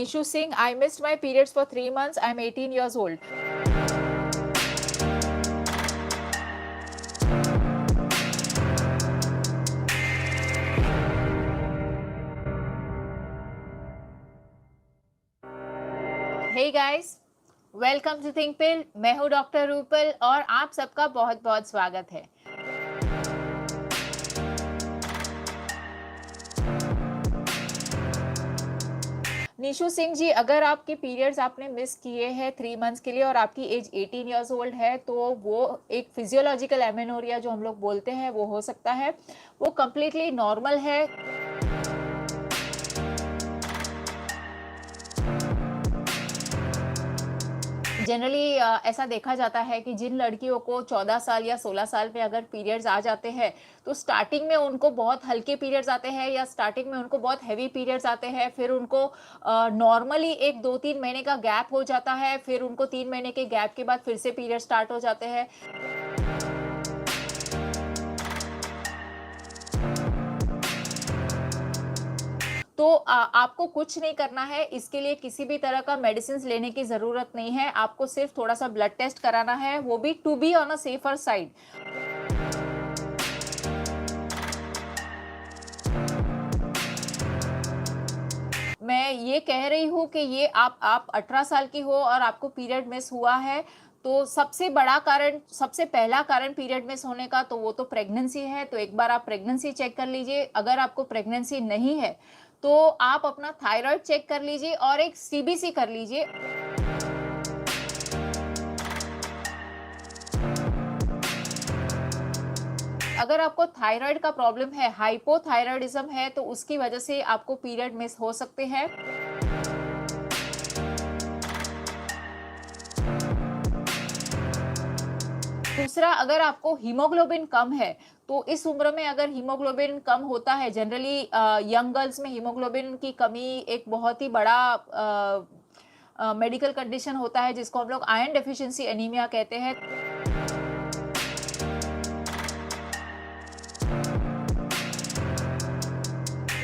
Nishu Singh. I missed my periods for 3 months. I'm 18 years old. Hey guys, welcome to Think Pill. मैं हूँ doctor Rupal और आप सबका बहुत बहुत स्वागत है। निशु सिंह जी, अगर आपके पीरियड्स आपने मिस किए हैं 3 मंथ्स के लिए और आपकी एज 18 इयर्स ओल्ड है, तो वो एक फिजियोलॉजिकल एमेनोरिया जो हम लोग बोलते हैं वो हो सकता है। वो कम्प्लीटली नॉर्मल है। जनरली ऐसा देखा जाता है कि जिन लड़कियों को 14 साल या 16 साल में अगर पीरियड्स आ जाते हैं तो स्टार्टिंग में उनको बहुत हल्के पीरियड्स आते हैं या स्टार्टिंग में उनको बहुत हैवी पीरियड्स आते हैं, फिर उनको नॉर्मली 1-2-3 महीने का गैप हो जाता है, फिर उनको 3 महीने के गैप के बाद फिर से पीरियड स्टार्ट हो जाते हैं। तो आपको कुछ नहीं करना है, इसके लिए किसी भी तरह का मेडिसिन लेने की ज़रूरत नहीं है। आपको सिर्फ थोड़ा सा ब्लड टेस्ट कराना है, वो भी to be on a safer side. मैं ये कह रही हूँ कि ये आप 18 साल की हो और आपको पीरियड मिस हुआ है, तो सबसे बड़ा कारण, सबसे पहला कारण पीरियड मिस होने का तो वो तो प्रेगनेंसी है। तो एक बार आप प्रेगनेंसी चेक कर लीजिए। अगर आपको प्रेगनेंसी नहीं है तो आप अपना थायराइड चेक कर लीजिए और एक सीबीसी कर लीजिए। अगर आपको थायराइड का प्रॉब्लम है, हाइपोथायराइडिज्म है, तो उसकी वजह से आपको पीरियड मिस हो सकते हैं। दूसरा, अगर आपको हीमोग्लोबिन कम है, तो इस उम्र में अगर हीमोग्लोबिन कम होता है, जनरली यंग गर्ल्स में हीमोग्लोबिन की कमी एक बहुत ही बड़ा मेडिकल कंडीशन होता है जिसको हम लोग आयरन डेफिशिएंसी एनीमिया कहते हैं।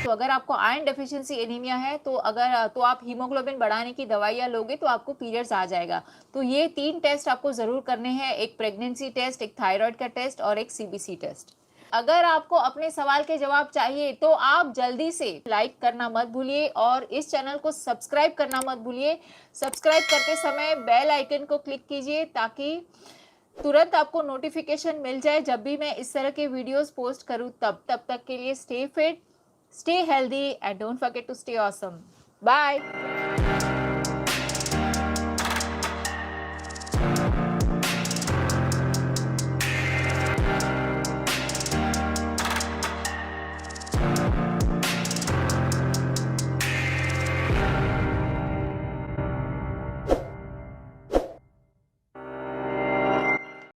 तो अगर आपको आयरन डेफिशिएंसी एनीमिया है तो आप हीमोग्लोबिन बढ़ाने की दवाइयाँ लोगे तो आपको पीरियड्स आ जाएगा। तो ये 3 टेस्ट आपको ज़रूर करने हैं, एक प्रेगनेंसी टेस्ट, एक थायराइड का टेस्ट और एक सीबीसी टेस्ट। अगर आपको अपने सवाल के जवाब चाहिए तो आप जल्दी से लाइक करना मत भूलिए और इस चैनल को सब्सक्राइब करना मत भूलिए। सब्सक्राइब करते समय बेल आइकन को क्लिक कीजिए ताकि तुरंत आपको नोटिफिकेशन मिल जाए जब भी मैं इस तरह के वीडियोस पोस्ट करूं। तब तक के लिए stay fit, stay healthy and don't forget to stay awesome. Bye.